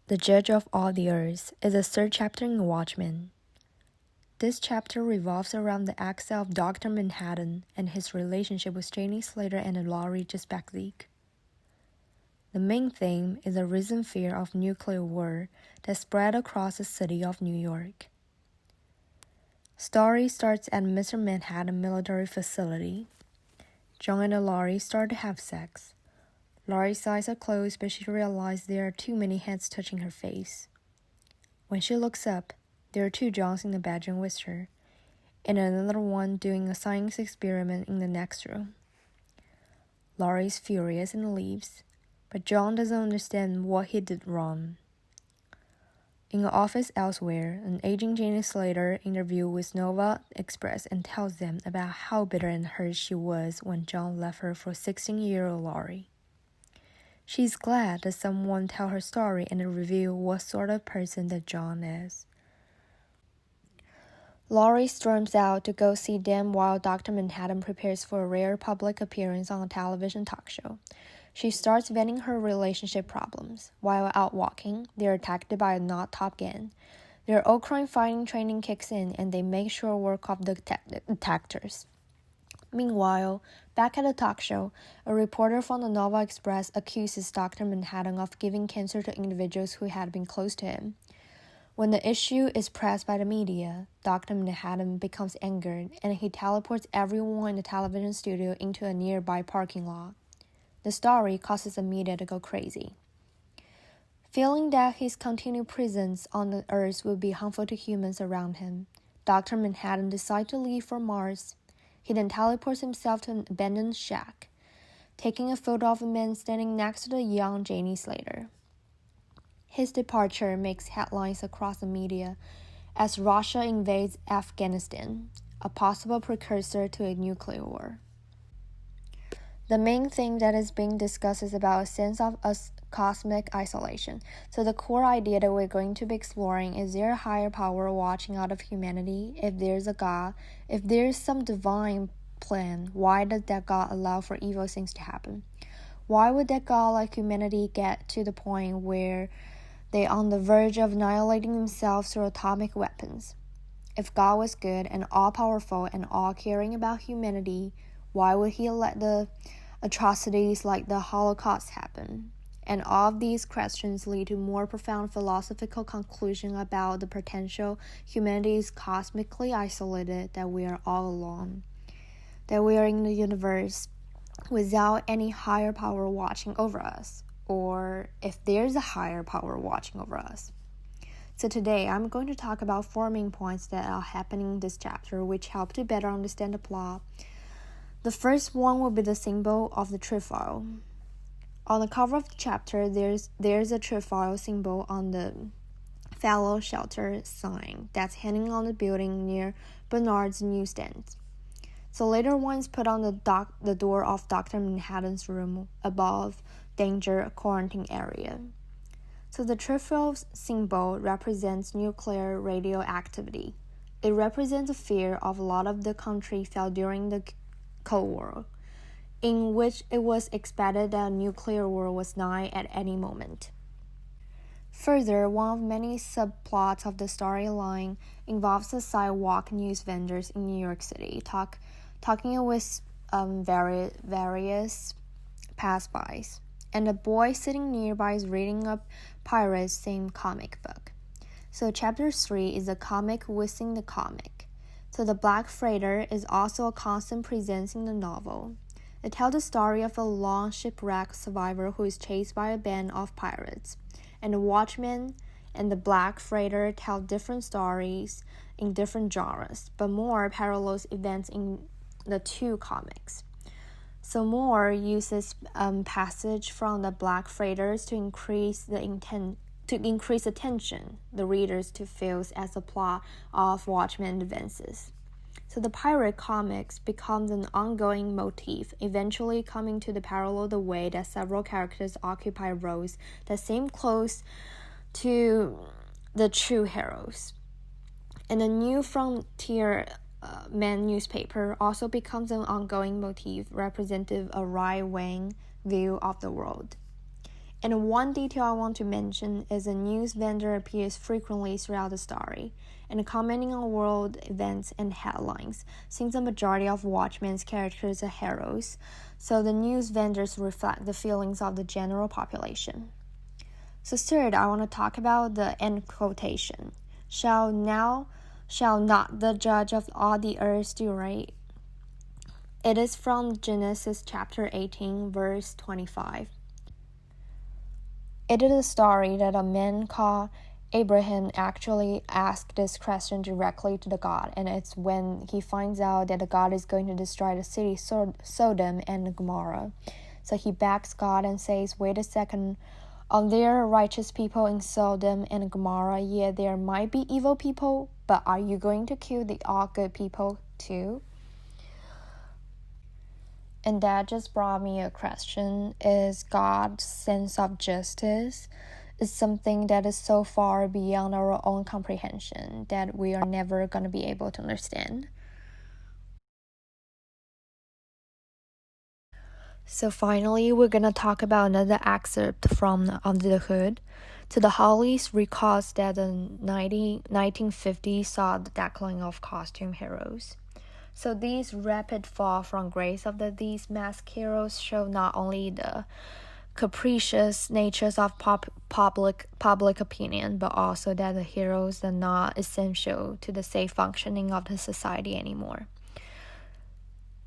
The Judge of All the Earth is the third chapter in Watchmen. This chapter revolves around the exile of Dr. Manhattan and his relationship with Janie Slater and Laurie Jesbeklik. The main theme is the recent fear of nuclear war that spread across the city of New York. Story starts at Mr. Manhattan military facility. John and Laurie start to have sex. Laurie's eyes are closed, but she realizes there are too many hands touching her face. When she looks up, there are two Johns in the bedroom with her, and another one doing a science experiment in the next room. Laurie is furious and leaves, but John doesn't understand what he did wrong. In an office elsewhere, an aging Janie Slater interviews with Nova Express and tells them about how bitter and hurt she was when John left her for 16-year-old Laurie. She's glad that someone tell her story and reveal what sort of person that John is. Laurie storms out to go see them while Dr. Manhattan prepares for a rare public appearance on a television talk show. She starts venting her relationship problems. While out walking, they're attacked by a not-top gang. Their all-crime fighting training kicks in, and they make short work of the attackers. Meanwhile, back at the talk show, a reporter from the Nova Express accuses Dr. Manhattan of giving cancer to individuals who had been close to him. When the issue is pressed by the media, Dr. Manhattan becomes angered, and he teleports everyone in the television studio into a nearby parking lot. The story causes the media to go crazy. Feeling that his continued presence on the Earth would be harmful to humans around him, Dr. Manhattan decides to leave for Mars. He then teleports himself to an abandoned shack, taking a photo of a man standing next to the young Janie Slater. His departure makes headlines across the media as Russia invades Afghanistan, a possible precursor to a nuclear war. The main thing that is being discussed is about a sense of cosmic isolation. So the core idea that we're going to be exploring is there a higher power watching out of humanity? If there's a God, if there's some divine plan, why does that God allow for evil things to happen? Why would that God like humanity get to the point where they're on the verge of annihilating themselves through atomic weapons? If God was good and all-powerful and all-caring about humanity, why would he let the atrocities like the Holocaust happen? And all of these questions lead to more profound philosophical conclusions about the potential humanity is cosmically isolated, that we are all alone, that we are in the universe without any higher power watching over us, or if there's a higher power watching over us. So today, I'm going to talk about 4 main points that are happening in this chapter, which help to better understand the plot. The first one will be the symbol of the trefoil. On the cover of the chapter, there's a trefoil symbol on the fallow shelter sign that's hanging on the building near Bernard's newsstand. So later one's put on the door of Dr. Manhattan's room above danger quarantine area. So the trefoil symbol represents nuclear radioactivity. It represents the fear of a lot of the country felt during the Cold War, in which it was expected that a nuclear war was nigh at any moment. Further, one of many subplots of the storyline involves the sidewalk news vendors in New York City talking with various passbys, and the boy sitting nearby is reading a pirate's same comic book. So chapter 3 is a comic within the comic. So the Black Freighter is also a constant presence in the novel. It tells the story of a long shipwreck survivor who is chased by a band of pirates. And the Watchman and the Black Freighter tell different stories in different genres, but Moore parallels events in the 2 comics. So Moore uses passage from the Black Freighters to increase the tension the readers to feel as the plot of Watchmen advances. So the pirate comics becomes an ongoing motif, eventually coming to parallel the way that several characters occupy roles that seem close to the true heroes. And the New Frontier Man newspaper also becomes an ongoing motif representative of a right-wing view of the world. And one detail I want to mention is a news vendor appears frequently throughout the story, and commenting on world events and headlines, since the majority of Watchman's characters are heroes, so the news vendors reflect the feelings of the general population. So third, I want to talk about the end quotation. Shall not the judge of all the earth do right? It is from Genesis chapter 18, verse 25. It is a story that a man called Abraham actually asked this question directly to the God, and it's when he finds out that the God is going to destroy the city Sodom and Gomorrah. So he begs God and says, wait a second, are there righteous people in Sodom and Gomorrah? Yeah, there might be evil people, but are you going to kill the all good people too? And that just brought me a question. Is God's sense of justice is something that is so far beyond our own comprehension that we are never going to be able to understand? So finally, we're going to talk about another excerpt from Under the Hood. To the Hollies recalls that the 1950s saw the decline of costume heroes. So these rapid fall from grace of these masked heroes show not only the capricious natures of public opinion, but also that the heroes are not essential to the safe functioning of the society anymore.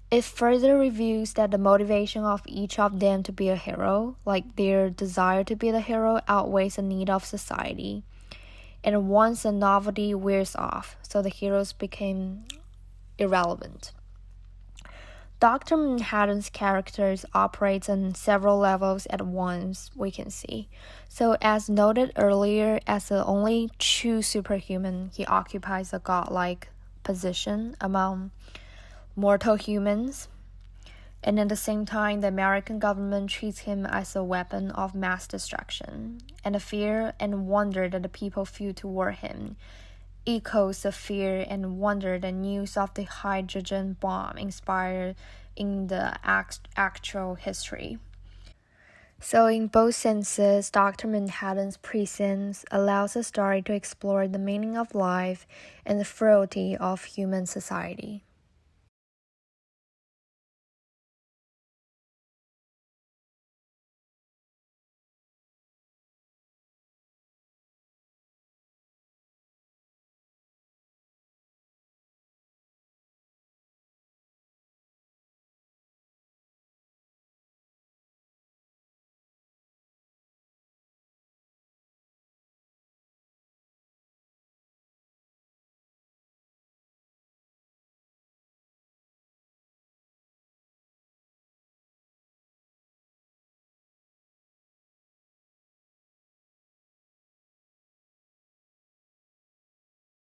It further reveals that the motivation of each of them to be a hero, like their desire to be the hero, outweighs the need of society. And once the novelty wears off, so the heroes became irrelevant. Dr. Manhattan's characters operates on several levels at once, we can see. So as noted earlier, as the only true superhuman, he occupies a godlike position among mortal humans. And at the same time, the American government treats him as a weapon of mass destruction. And the fear and wonder that the people feel toward him echoes the fear and wonder that news of the hydrogen bomb inspired in the actual history. So in both senses, Dr. Manhattan's presence allows the story to explore the meaning of life and the frailty of human society.